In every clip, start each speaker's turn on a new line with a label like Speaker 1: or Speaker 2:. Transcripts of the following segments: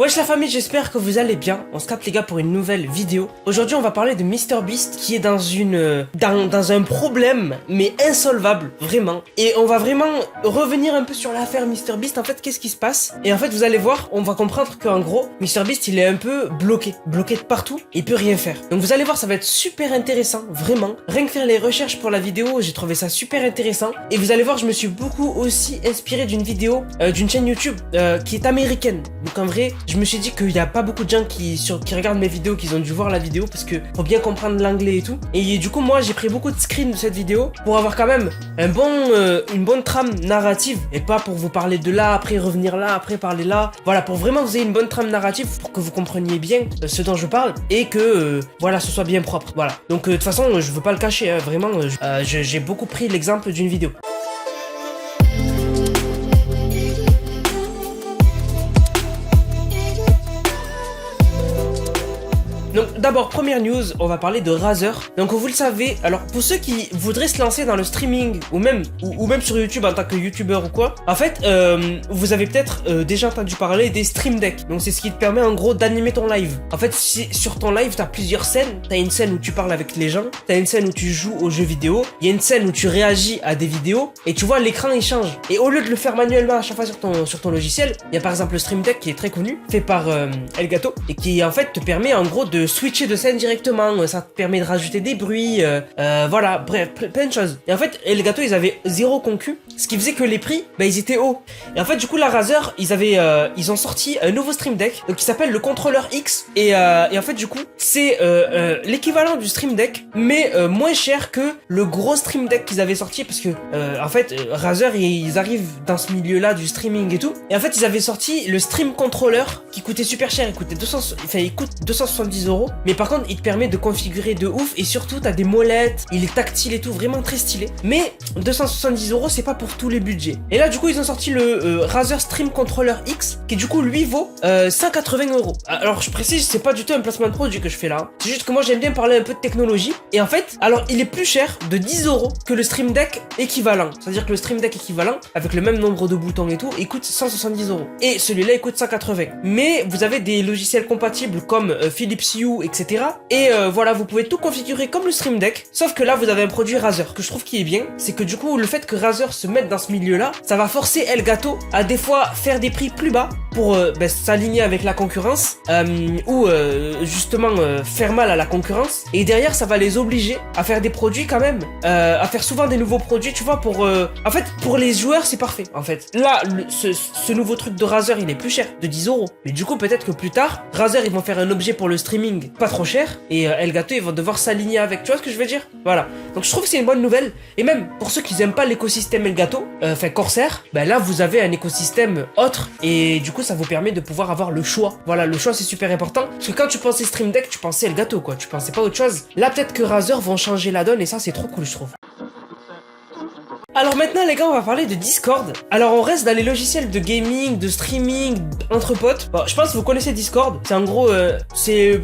Speaker 1: Wesh la famille, j'espère que vous allez bien. On se capte les gars pour une nouvelle vidéo. Aujourd'hui on va parler de MrBeast qui est dans un problème mais insolvable, vraiment. Et on va vraiment revenir un peu sur l'affaire MrBeast. En fait, qu'est-ce qui se passe? Et en fait, vous allez voir, on va comprendre qu'en gros, MrBeast il est un peu bloqué de partout, il peut rien faire. Donc vous allez voir, ça va être super intéressant, vraiment. Rien que faire les recherches pour la vidéo, j'ai trouvé ça super intéressant. Et vous allez voir, je me suis beaucoup aussi inspiré d'une vidéo, d'une chaîne YouTube qui est américaine. Donc en vrai, je me suis dit qu'il n'y a pas beaucoup de gens qui regardent mes vidéos, qui ont dû voir la vidéo parce que faut bien comprendre l'anglais et tout. Et du coup, moi, j'ai pris beaucoup de screens de cette vidéo pour avoir quand même une bonne trame narrative et pas pour vous parler de là, après revenir là, après parler là. Voilà, pour vraiment que vous ayez une bonne trame narrative pour que vous compreniez bien ce dont je parle et que voilà, ce soit bien propre. Voilà. Donc de toute façon, je veux pas le cacher, hein, vraiment, j'ai beaucoup pris l'exemple d'une vidéo. Donc d'abord, première news, on va parler de Razer. Donc vous le savez, alors pour ceux qui voudraient se lancer dans le streaming ou même sur YouTube en tant que youtubeur ou quoi, en fait, vous avez peut-être déjà entendu parler des Stream Deck. Donc c'est ce qui te permet en gros d'animer ton live. En fait, sur ton live, t'as plusieurs scènes. T'as une scène où tu parles avec les gens, t'as une scène où tu joues aux jeux vidéo, il y a une scène où tu réagis à des vidéos et tu vois l'écran il change. Et au lieu de le faire manuellement à chaque fois sur ton logiciel, il y a par exemple le Stream Deck qui est très connu, fait par Elgato et qui en fait te permet en gros de switcher de scène directement, ça te permet de rajouter des bruits, voilà, bref, plein de choses. Et en fait, Elgato, ils avaient zéro concu, ce qui faisait que les prix, ils étaient hauts. Et en fait, du coup, la Razer, ils ont sorti un nouveau Stream Deck, donc qui s'appelle le Controller X, et en fait, du coup, c'est l'équivalent du Stream Deck, mais moins cher que le gros Stream Deck qu'ils avaient sorti, parce que, en fait, Razer, ils arrivent dans ce milieu-là du streaming et tout, et en fait, ils avaient sorti le Stream Controller, qui coûtait super cher, il coûte 270 €. Mais par contre, il te permet de configurer de ouf et surtout, t'as des molettes, il est tactile et tout, vraiment très stylé. Mais 270 €, c'est pas pour tous les budgets. Et là, du coup, ils ont sorti le Razer Stream Controller X, qui du coup, lui, vaut 180 €. Alors, je précise, c'est pas du tout un placement de produit que je fais là. Hein. C'est juste que moi, j'aime bien parler un peu de technologie. Et en fait, alors, il est plus cher de 10 € que le Stream Deck équivalent. C'est-à-dire que le Stream Deck équivalent, avec le même nombre de boutons et tout, il coûte 170 €. Et celui-là, il coûte 180. Mais vous avez des logiciels compatibles comme Philips Hue, etc. Et voilà, vous pouvez tout configurer comme le Stream Deck, sauf que là vous avez un produit Razer que je trouve qui est bien, c'est que du coup le fait que Razer se mette dans ce milieu là, ça va forcer Elgato à des fois faire des prix plus bas pour s'aligner avec la concurrence ou justement faire mal à la concurrence, et derrière ça va les obliger à faire des produits quand même, à faire souvent des nouveaux produits, tu vois, pour en fait pour les joueurs c'est parfait en fait. Là ce nouveau truc de Razer il est plus cher de 10 €, mais du coup peut-être que plus tard Razer ils vont faire un objet pour le streaming pas trop cher et Elgato ils vont devoir s'aligner avec, tu vois ce que je veux dire? Voilà, donc je trouve que c'est une bonne nouvelle. Et même pour ceux qui n'aiment pas l'écosystème Elgato, enfin Corsair, là vous avez un écosystème autre et du coup ça vous permet de pouvoir avoir le choix. Voilà, le choix c'est super important parce que quand tu pensais Stream Deck tu pensais Elgato quoi, tu pensais pas autre chose. Là peut-être que Razer vont changer la donne et ça c'est trop cool je trouve. Alors maintenant les gars, on va parler de Discord. Alors on reste dans les logiciels de gaming, de streaming, entre potes. Bon, je pense que vous connaissez Discord. C'est en gros, c'est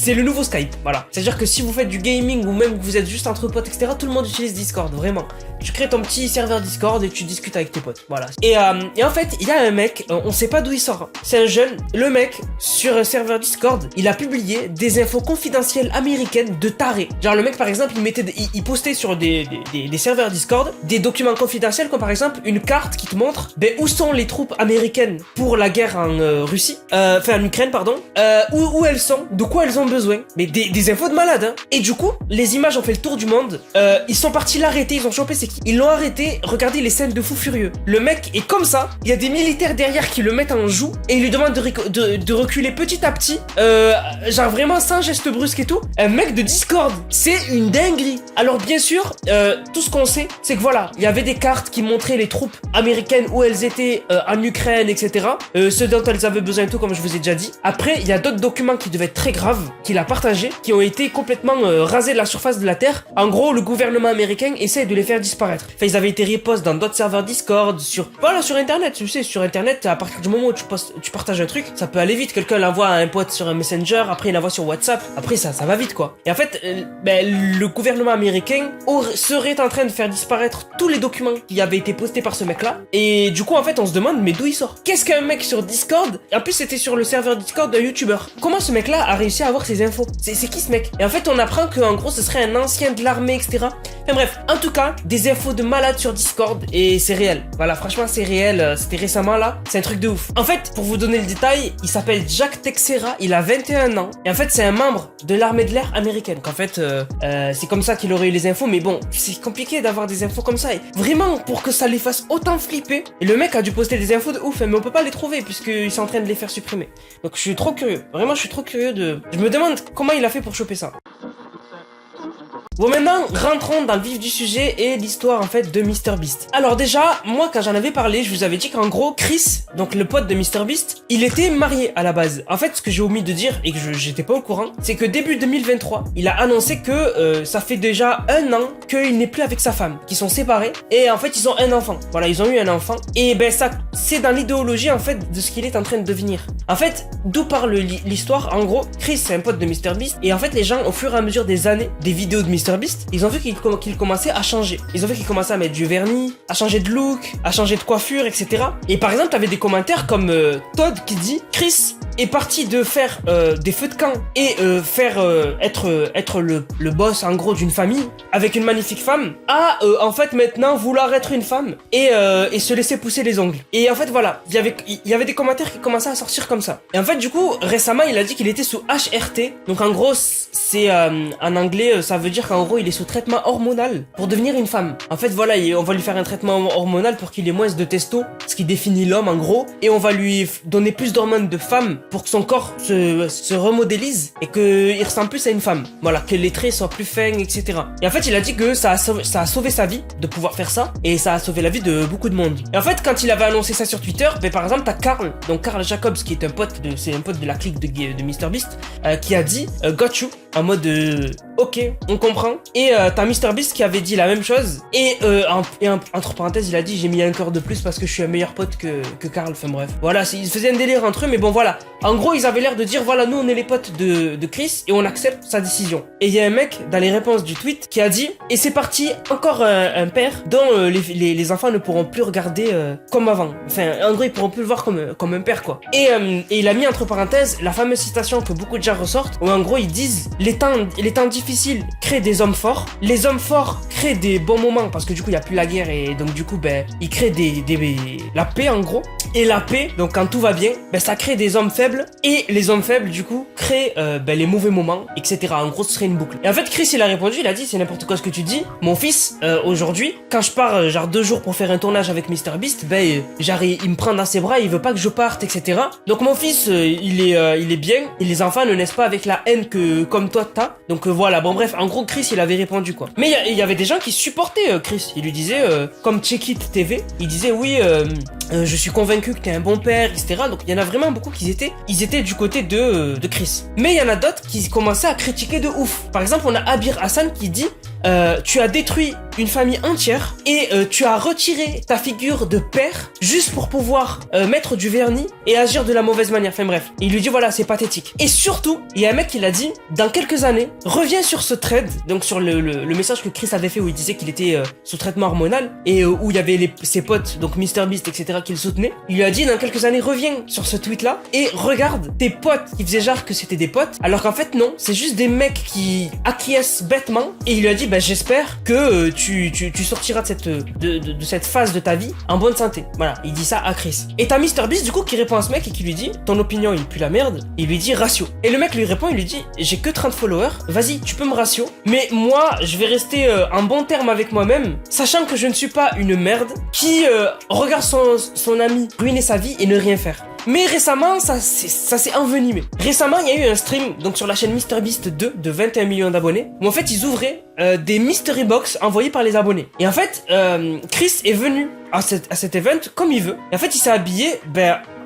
Speaker 1: le nouveau Skype, voilà. C'est-à-dire que si vous faites du gaming ou même que vous êtes juste entre potes, etc., tout le monde utilise Discord, vraiment. Tu crées ton petit serveur Discord et tu discutes avec tes potes, voilà. Et en fait, il y a un mec, on sait pas d'où il sort. Hein. C'est un jeune. Le mec, sur un serveur Discord, il a publié des infos confidentielles américaines de tarés. Genre le mec, par exemple, il postait sur des serveurs Discord des documents confidentiels comme par exemple une carte qui te montre où sont les troupes américaines pour la guerre en Russie, en Ukraine pardon, où elles sont, de quoi elles ont besoin, mais des infos de malade hein. Et du coup les images ont fait le tour du monde, ils sont partis l'arrêter, ils ont chopé c'est qui, ils l'ont arrêté, regardez les scènes de fou furieux, le mec est comme ça, il y a des militaires derrière qui le mettent en joue et ils lui demandent de reculer petit à petit, genre vraiment sans geste brusque et tout. Un mec de Discord, c'est une dinguerie. Alors bien sûr tout ce qu'on sait c'est que voilà, il y avait des cartes qui montraient les troupes américaines où elles étaient en Ukraine, etc. Ce dont elles avaient besoin et tout, comme je vous ai déjà dit. Après, il y a d'autres documents qui devaient être très graves, qu'il a partagés, qui ont été complètement rasés de la surface de la Terre. En gros, le gouvernement américain essaie de les faire disparaître. Enfin, ils avaient été repost dans d'autres serveurs Discord, sur Internet, tu sais, sur Internet, à partir du moment où tu partages un truc, ça peut aller vite. Quelqu'un l'envoie à un pote sur un Messenger, après il l'envoie sur WhatsApp, après ça va vite, quoi. Et en fait, le gouvernement américain serait en train de faire disparaître disparaître tous les documents qui avaient été postés par ce mec-là. Et du coup, en fait, on se demande, mais d'où il sort? Qu'est-ce qu'un mec sur Discord? Et en plus, c'était sur le serveur Discord d'un YouTuber. Comment ce mec-là a réussi à avoir ces infos? C'est qui ce mec? Et en fait, on apprend qu'en gros, ce serait un ancien de l'armée, etc. Enfin bref, en tout cas, des infos de malade sur Discord et c'est réel. Voilà, franchement, c'est réel. C'était récemment là. C'est un truc de ouf. En fait, pour vous donner le détail, il s'appelle Jack Texera. Il a 21 ans. Et en fait, c'est un membre de l'armée de l'air américaine. Qu'en fait, c'est comme ça qu'il aurait eu les infos. Mais bon, c'est compliqué d'avoir des infos comme ça. Et vraiment, pour que ça les fasse autant flipper. Et le mec a dû poster des infos de ouf, hein, mais on peut pas les trouver puisqu'il est en train de les faire supprimer. Donc je suis trop curieux. Vraiment, je suis trop curieux de... Je me demande comment il a fait pour choper ça. Bon, maintenant, rentrons dans le vif du sujet et l'histoire en fait de MrBeast. Alors déjà, moi quand j'en avais parlé, je vous avais dit qu'en gros, Chris, donc le pote de MrBeast, il était marié à la base. En fait, ce que j'ai omis de dire et que j'étais pas au courant, c'est que début 2023, il a annoncé que ça fait déjà 1 an qu'il n'est plus avec sa femme, qu'ils sont séparés et en fait ils ont un enfant. Voilà, ils ont eu un enfant et ben ça, c'est dans l'idéologie en fait de ce qu'il est en train de devenir. En fait, d'où parle l'histoire? En gros, Chris c'est un pote de MrBeast et en fait les gens au fur et à mesure des années, des vidéos de MrBeast, ils ont vu qu'il commençait à changer. Ils ont vu qu'il commençait à mettre du vernis, à changer de look, à changer de coiffure, etc. Et par exemple, t'avais des commentaires comme Todd qui dit « Chris est parti de faire des feux de camp et être le boss en gros d'une famille avec une magnifique femme à en fait maintenant vouloir être une femme et se laisser pousser les ongles. » Et en fait voilà, il y avait des commentaires qui commençaient à sortir comme ça. Et en fait du coup, récemment, il a dit qu'il était sous HRT. Donc en gros, c'est en anglais, ça veut dire qu'en gros, il est sous traitement hormonal pour devenir une femme. En fait, voilà, on va lui faire un traitement hormonal pour qu'il ait moins de testo, ce qui définit l'homme en gros, et on va lui donner plus d'hormones de femme pour que son corps se remodélise et qu'il ressemble plus à une femme. Voilà, que les traits soient plus fins, etc. Et en fait, il a dit que ça a sauvé sa vie de pouvoir faire ça, et ça a sauvé la vie de beaucoup de monde. Et en fait, quand il avait annoncé ça sur Twitter, ben, par exemple, t'as Karl, donc Karl Jacobs, qui est un pote de la clique de MrBeast, qui a dit Got you, en mode ok, on comprend. Et t'as MrBeast qui avait dit la même chose. Et entre parenthèses, il a dit j'ai mis un cœur de plus parce que je suis un meilleur pote que Karl. Enfin bref. Voilà, ils faisaient un délire entre eux, mais bon voilà. En gros, ils avaient l'air de dire voilà, nous on est les potes de Chris et on accepte sa décision. Et il y a un mec dans les réponses du tweet qui a dit et c'est parti, encore un père dont les enfants ne pourront plus regarder comme avant. Enfin, en gros, ils pourront plus le voir comme un père quoi. Et il a mis entre parenthèses la fameuse citation que beaucoup de gens ressortent où en gros ils disent les temps difficiles créent des hommes forts, les hommes forts créent des bons moments parce que du coup il y a plus la guerre et donc du coup ben ils créent la paix en gros. Et la paix, donc quand tout va bien, ben ça crée des hommes faibles et les hommes faibles du coup créent les mauvais moments, etc. En gros ce serait une boucle. Et en fait Chris il a répondu, il a dit c'est n'importe quoi ce que tu dis. Mon fils aujourd'hui quand je pars genre 2 jours pour faire un tournage avec MrBeast, ben genre il me prend dans ses bras, il veut pas que je parte, etc. Donc mon fils il est bien et les enfants ne naissent pas avec la haine que comme toi t'as. Donc voilà, bon bref, en gros Chris il avait répondu quoi. Mais il y avait des gens qui supportaient Chris. Il lui disait comme Check It TV, il disait oui je suis convaincu que t'es un bon père, etc. Donc il y en a vraiment beaucoup qui étaient du côté de Chris. Mais il y en a d'autres qui commençaient à critiquer de ouf. Par exemple, on a Abir Hassan qui dit tu as détruit une famille entière et tu as retiré ta figure de père juste pour pouvoir mettre du vernis et agir de la mauvaise manière. Enfin bref, il lui dit voilà, c'est pathétique. Et surtout, il y a un mec qui l'a dit, dans quelques années, reviens sur ce thread, donc sur le message que Chris avait fait où il disait qu'il était sous traitement hormonal et où il y avait ses potes, donc MrBeast, etc. qui le soutenaient. Il lui a dit dans quelques années, reviens sur ce tweet là et regarde tes potes qui faisaient genre que c'était des potes, alors qu'en fait non, c'est juste des mecs qui acquiescent bêtement. Et il lui a dit bah j'espère que tu sortiras de cette phase de ta vie en bonne santé. Voilà, il dit ça à Chris. Et t'as MrBeast du coup qui répond à ce mec et qui lui dit ton opinion il pue la merde. Il lui dit ratio. Et le mec lui répond, il lui dit j'ai que 30 followers, vas-y tu peux me ratio, mais moi je vais rester en bon terme avec moi-même, sachant que je ne suis pas une merde qui regarde son ami ruiner sa vie et ne rien faire. Mais récemment, ça s'est envenimé. Récemment, il y a eu un stream donc sur la chaîne MrBeast 2 de 21 millions d'abonnés où en fait ils ouvraient des mystery box envoyés par les abonnés. Et en fait, Chris est venu à cet event comme il veut. Et en fait, il s'est habillé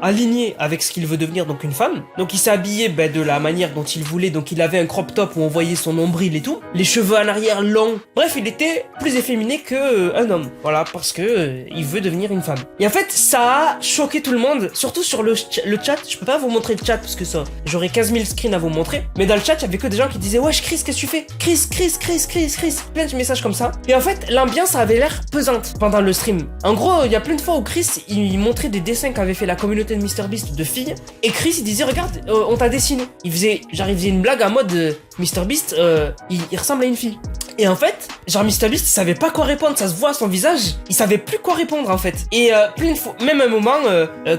Speaker 1: aligné avec ce qu'il veut devenir, donc une femme. Donc il s'est habillé de la manière dont il voulait, donc il avait un crop top où on voyait son nombril et tout, les cheveux en arrière longs. Bref, il était plus efféminé que un homme. Voilà, parce que il veut devenir une femme. Et en fait, ça a choqué tout le monde, surtout sur le chat. Je peux pas vous montrer le chat parce que ça, j'aurais 15 000 screens à vous montrer. Mais dans le chat, il y avait que des gens qui disaient wesh Chris, qu'est-ce que tu fais? Chris. Plein de messages comme ça. Et en fait, l'ambiance avait l'air pesante pendant le stream. En gros, il y a plein de fois où Chris, il montrait des dessins qu'avait fait la communauté de MrBeast de filles. Et Chris, il disait regarde, on t'a dessiné. Il faisait une blague en mode MrBeast, il ressemble à une fille. Et en fait, genre MrBeast, il savait pas quoi répondre, ça se voit à son visage, il savait plus quoi répondre en fait. Et plein de fois, même un moment,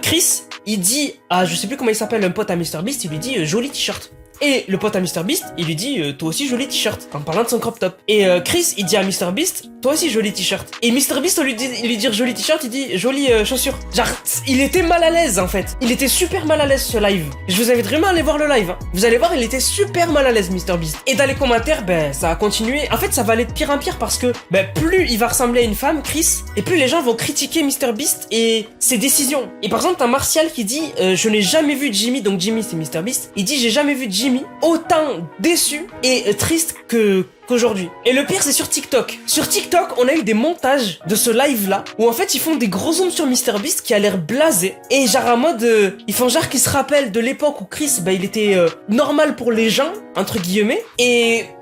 Speaker 1: Chris, il dit à, je sais plus comment il s'appelle, un pote à MrBeast, il lui dit joli t-shirt. Et le pote à MrBeast, il lui dit toi aussi joli t-shirt, en parlant de son crop top. Et Chris, il dit à MrBeast, toi aussi joli t-shirt. Et MrBeast, au lieu de lui dire joli t-shirt, il dit jolie chaussure. Genre, il était mal à l'aise en fait. Il était super mal à l'aise ce live. Je vous invite vraiment à aller voir le live. Hein. Vous allez voir, il était super mal à l'aise MrBeast. Et dans les commentaires, ça a continué. En fait, ça va aller de pire en pire parce que plus il va ressembler à une femme, Chris, et plus les gens vont critiquer MrBeast et ses décisions. Et par exemple, t'as Martial qui dit je n'ai jamais vu Jimmy, donc Jimmy c'est MrBeast. Il dit j'ai jamais vu Jimmy autant déçu et triste qu'aujourd'hui. Et le pire, c'est sur TikTok. Sur TikTok, on a eu des montages de ce live-là, où en fait, ils font des gros zooms sur MrBeast qui a l'air blasé. Et genre en mode, ils font genre qu'ils se rappellent de l'époque où Chris, il était normal pour les gens, entre guillemets.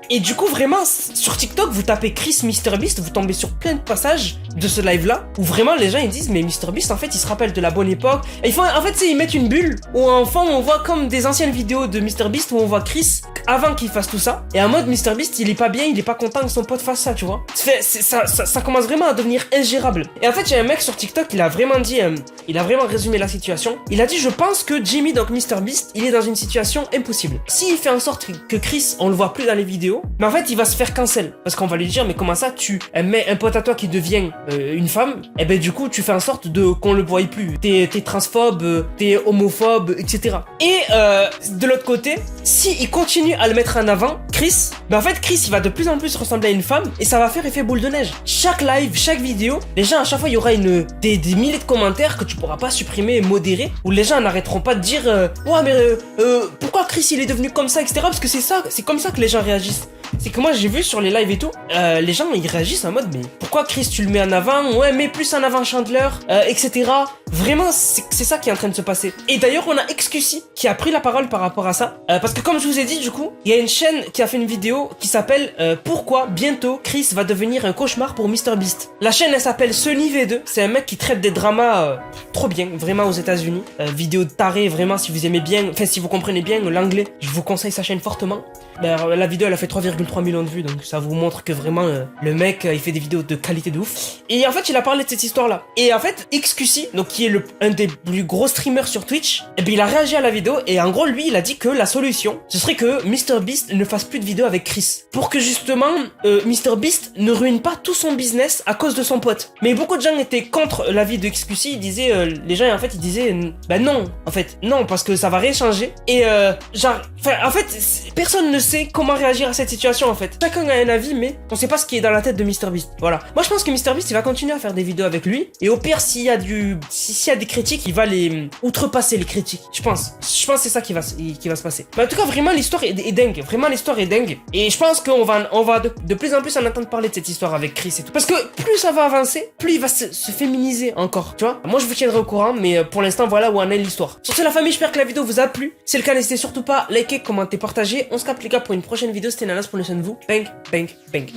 Speaker 1: Et du coup, vraiment, sur TikTok, vous tapez Chris MrBeast, vous tombez sur plein de passages de ce live-là, où vraiment les gens, ils disent, mais MrBeast, en fait, il se rappelle de la bonne époque. Et en fait, ils mettent une bulle, où en fond, on voit comme des anciennes vidéos de MrBeast, où on voit Chris avant qu'il fasse tout ça. Et en mode, MrBeast, il est pas bien, il est pas content que son pote fasse ça, tu vois. Ça commence vraiment à devenir ingérable. Et en fait, il y a un mec sur TikTok, il a vraiment dit, il a vraiment résumé la situation. Il a dit, je pense que Jimmy, donc MrBeast, il est dans une situation impossible. S'il fait en sorte que Chris, on le voit plus dans les vidéos, mais en fait, il va se faire cancel. Parce qu'on va lui dire, mais comment ça, tu mets un pote à toi qui devient une femme, et du coup, tu fais en sorte qu'on le voie plus. T'es transphobe, t'es homophobe, etc. Et de l'autre côté, si il continue à le mettre en avant, Chris, en fait, Chris, il va de plus en plus ressembler à une femme, et ça va faire effet boule de neige. Chaque live, chaque vidéo, les gens, à chaque fois, il y aura des milliers de commentaires que tu pourras pas supprimer et modérer, où les gens n'arrêteront pas de dire, ouais, mais pourquoi Chris, il est devenu comme ça, etc. Parce que c'est comme ça que les gens réagissent. C'est que moi j'ai vu sur les lives et tout, les gens ils réagissent en mode mais pourquoi Chris tu le mets en avant, ouais mets plus en avant Chandler, etc. Vraiment c'est ça qui est en train de se passer. Et d'ailleurs on a XQC qui a pris la parole par rapport à ça, parce que comme je vous ai dit du coup, il y a une chaîne qui a fait une vidéo qui s'appelle pourquoi bientôt Chris va devenir un cauchemar pour MrBeast. La chaîne elle s'appelle Sunny V2, c'est un mec qui traite des dramas trop bien, vraiment aux États-Unis. Vidéo de taré, vraiment si vous aimez bien, enfin si vous comprenez bien l'anglais, je vous conseille sa chaîne fortement. La vidéo elle a fait 3,3 millions de vues, donc ça vous montre que vraiment le mec il fait des vidéos de qualité de ouf. Et en fait il a parlé de cette histoire là. Et en fait XQC, donc qui est un des plus gros streamers sur Twitch, il a réagi à la vidéo et en gros lui il a dit que la solution ce serait que MrBeast ne fasse plus de vidéos avec Chris. Pour que justement MrBeast ne ruine pas tout son business à cause de son pote. Mais beaucoup de gens étaient contre l'avis de XQC, ils disaient, les gens en fait ils disaient non, en fait non parce que ça va rien changer. Et en fait personne ne sait comment réagir à cette situation en fait. Chacun a un avis mais on sait pas ce qui est dans la tête de MrBeast. Voilà. Moi je pense que MrBeast il va continuer à faire des vidéos avec lui et au pire s'il y a des critiques, il va les outrepasser les critiques. Je pense que c'est ça qui va se passer. Mais en tout cas vraiment l'histoire est dingue. Vraiment l'histoire est dingue. Et je pense qu'on va de plus en plus en entendre parler de cette histoire avec Chris et tout. Parce que plus ça va avancer, plus il va se féminiser encore. Tu vois. Moi je vous tiendrai au courant mais pour l'instant voilà où en est l'histoire. Sur ce la famille, j'espère que la vidéo vous a plu. Si c'est le cas n'hésitez surtout pas à liker, commenter, partager. On se capte les gars pour une prochaine vidéo. C'était Nanas, prenez soin de vous. Bang, bang, bang.